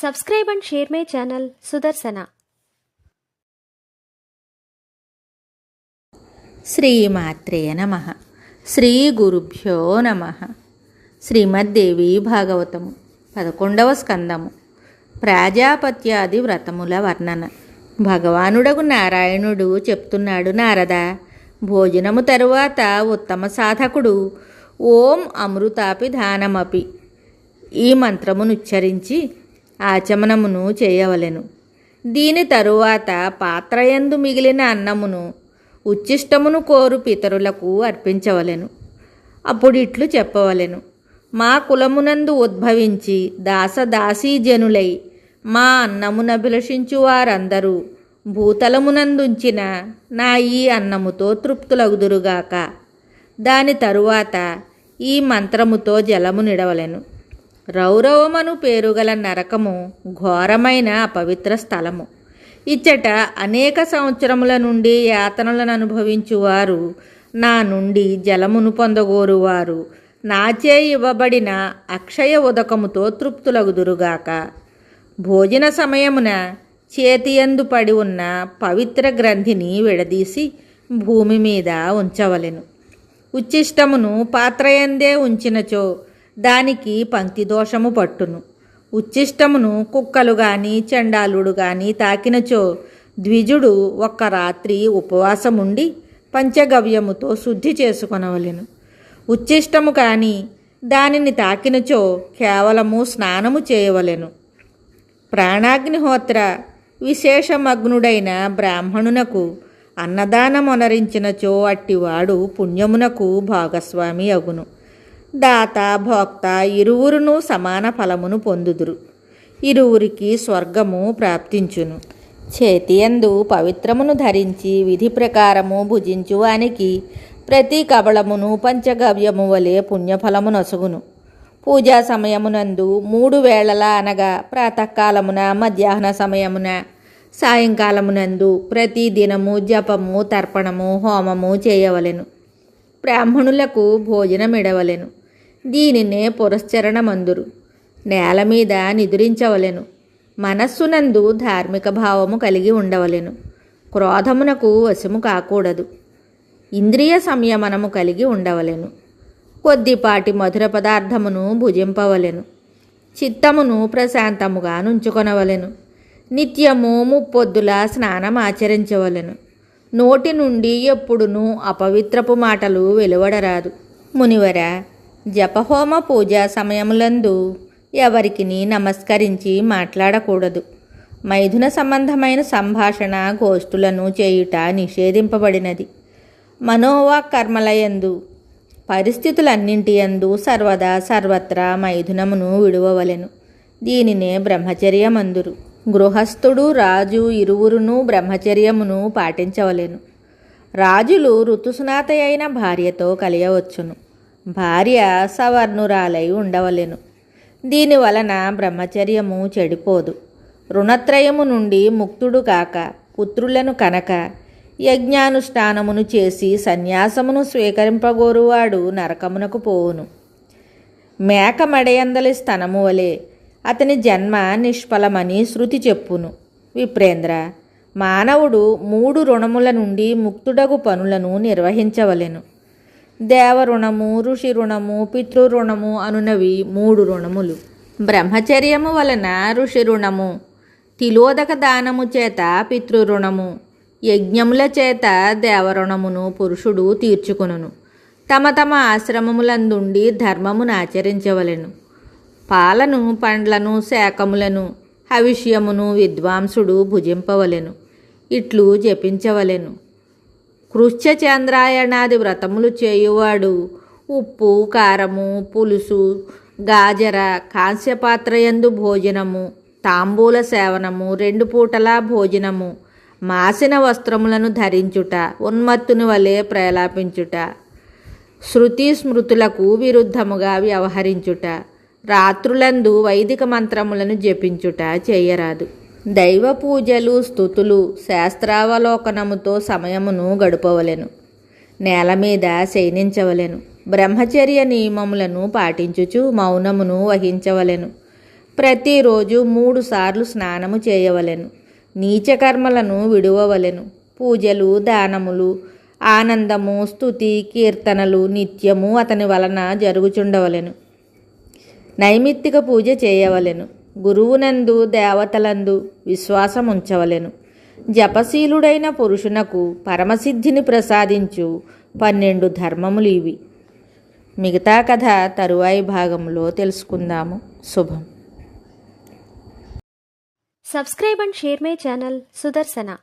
Subscribe and share my channel Sudarsana. శ్రీమాత్రే నమః. శ్రీ గురుభ్యో నమః. శ్రీమద్దేవి భాగవతము 11వ స్కందము. ప్రాజాపత్యాది వ్రతముల వర్ణన. భగవానుడగు నారాయణుడు చెప్తున్నాడు, నారద, భోజనము తరువాత ఉత్తమ సాధకుడు ఓం అమృతాపిధానమపి ఈ మంత్రమునుచ్చరించి ఆచమనమును చేయవలెను. దీని తరువాత పాత్రయందు మిగిలిన అన్నమును ఉచ్చిష్టమును కోరు పితరులకు అర్పించవలెను. అప్పుడిట్లు చెప్పవలెను, మా కులమునందు ఉద్భవించి దాసదాసీజనులై మా అన్నమునభిలషించు వారందరూ భూతలమునందుంచిన నా ఈ అన్నముతో తృప్తులగుదురుగాక. దాని తరువాత ఈ మంత్రముతో జలము నిడవలెను. రౌరవమను పేరుగల నరకము ఘోరమైన అపవిత్ర స్థలము. ఇచ్చట అనేక సంవత్సరముల నుండి యాతనలను అనుభవించువారు నా నుండి జలమును పొందగోరువారు నాచే ఇవ్వబడిన అక్షయ ఉదకముతో తృప్తులగుదురుగాక. భోజన సమయమున చేతియందు పడి ఉన్న పవిత్ర గ్రంథిని విడదీసి భూమి మీద ఉంచవలెను. ఉచ్చిష్టమును పాత్రయందే ఉంచినచో దానికి పంక్తి దోషము పట్టును. ఉచ్చిష్టమును కుక్కలు గాని చండాలుడు గాని తాకినచో ద్విజుడు ఒక్క రాత్రి ఉపవాసముండి పంచగవ్యముతో శుద్ధి చేసుకొనవలెను. ఉచ్చిష్టము కాని దానిని తాకినచో కేవలము స్నానము చేయవలెను. ప్రాణాగ్నిహోత్ర విశేషమగ్నుడైన బ్రాహ్మణునకు అన్నదానమొనరించినచో అట్టివాడు పుణ్యమునకు భాగస్వామి అగును. దాత భోక్త ఇరువురును సమాన ఫలమును పొందుదురు. ఇరువురికి స్వర్గము ప్రాప్తించును. చేతియందు పవిత్రమును ధరించి విధి ప్రకారము భుజించువానికి ప్రతి కబళమును పంచగవ్యము వలె పుణ్యఫలము నొసగును. పూజా సమయమునందు 3 వేళలా అనగా ప్రాతకాలమున, మధ్యాహ్న సమయమున, సాయంకాలమునందు ప్రతి దినము జపము, తర్పణము, హోమము చేయవలెను. బ్రాహ్మణులకు భోజనమిడవలెను. దీనినే పురశ్చరణమందురు. నేల మీద నిదురించవలెను. మనస్సునందు ధార్మిక భావము కలిగి ఉండవలెను. క్రోధమునకు వశము కాకూడదు. ఇంద్రియ సంయమనము కలిగి ఉండవలెను. కొద్దిపాటి మధుర పదార్థమును భుజింపవలెను. చిత్తమును ప్రశాంతముగా నుంచుకొనవలెను. నిత్యము 3 పొద్దుల స్నానం ఆచరించవలెను. నోటి నుండి ఎప్పుడునూ అపవిత్రపు మాటలు వెలువడరాదు. మునివర, జపహోమ పూజా సమయములందు ఎవరికిని నమస్కరించి మాట్లాడకూడదు. మైథున సంబంధమైన సంభాషణ గోష్ఠులను చేయుట నిషేధింపబడినది. మనోవాక్కర్మలయందు పరిస్థితులన్నింటియందు సర్వదా సర్వత్రా మైథునమును విడువవలెను. దీనినే బ్రహ్మచర్యమందురు. గృహస్థుడు రాజు ఇరువురును బ్రహ్మచర్యమును పాటించవలెను. రాజులు ఋతుస్నాత అయిన భార్యతో కలియవచ్చును. భార్య సవర్ణురాలై ఉండవలెను. దీనివలన బ్రహ్మచర్యము చెడిపోదు. రుణత్రయము నుండి ముక్తుడు కాక పుత్రులను కనక యజ్ఞానుష్ఠానమును చేసి సన్యాసమును స్వీకరింపగోరువాడు నరకమునకు పోవును. మేక మడయందలి స్తనము వలె అతని జన్మ నిష్ఫలమని శృతి చెప్పును. విప్రేంద్ర, మానవుడు 3 రుణముల నుండి ముక్తుడగు పనులను నిర్వహించవలెను. దేవరుణము, ఋషి రుణము, పితృరుణము అనునవి 3 రుణములు. బ్రహ్మచర్యము వలన ఋషి రుణము, తిలోదక దానము చేత పితృరుణము, యజ్ఞముల చేత దేవరుణమును పురుషుడు తీర్చుకొనును. తమ తమ ఆశ్రమములందుండి ధర్మమును ఆచరించవలెను. పాలను, పండ్లను, శాకములను, హవిష్యమును విద్వాంసుడు భుజింపవలెను. ఇట్లు జపించవలెను. కృష్యచంద్రాయణాది వ్రతములు చేయువాడు ఉప్పు, కారము, పులుసు, గాజర, కాంస్యపాత్రయందు భోజనము, తాంబూల సేవనము, 2 పూటలా భోజనము, మాసిన వస్త్రములను ధరించుట, ఉన్మత్తుని వలె ప్రలాపించుట, శృతి స్మృతులకు విరుద్ధముగా వ్యవహరించుట, రాత్రులందు వైదిక మంత్రములను జపించుట చేయరాదు. దైవ పూజలు, స్తుతులు, శాస్త్రావలోకనముతో సమయమును గడుపవలెను. నేల మీద శయనించవలెను. బ్రహ్మచర్య నియమములను పాటించుచు మౌనమును వహించవలెను. ప్రతిరోజు 3 సార్లు స్నానము చేయవలెను. నీచకర్మలను విడువవలెను. పూజలు, దానములు, ఆనందము, స్తుతి, కీర్తనలు నిత్యము అతని వలన జరుగుచుండవలెను. నైమిత్తిక పూజ చేయవలెను. గురువునందు దేవతలందు విశ్వాసం ఉంచవలెను. జపశీలుడైన పురుషునకు పరమసిద్ధిని ప్రసాదించు 12 ధర్మములు ఇవి. మిగతా కథ తరువాయి భాగంలో తెలుసుకుందాము. శుభం. Subscribe and share my channel Sudarsana.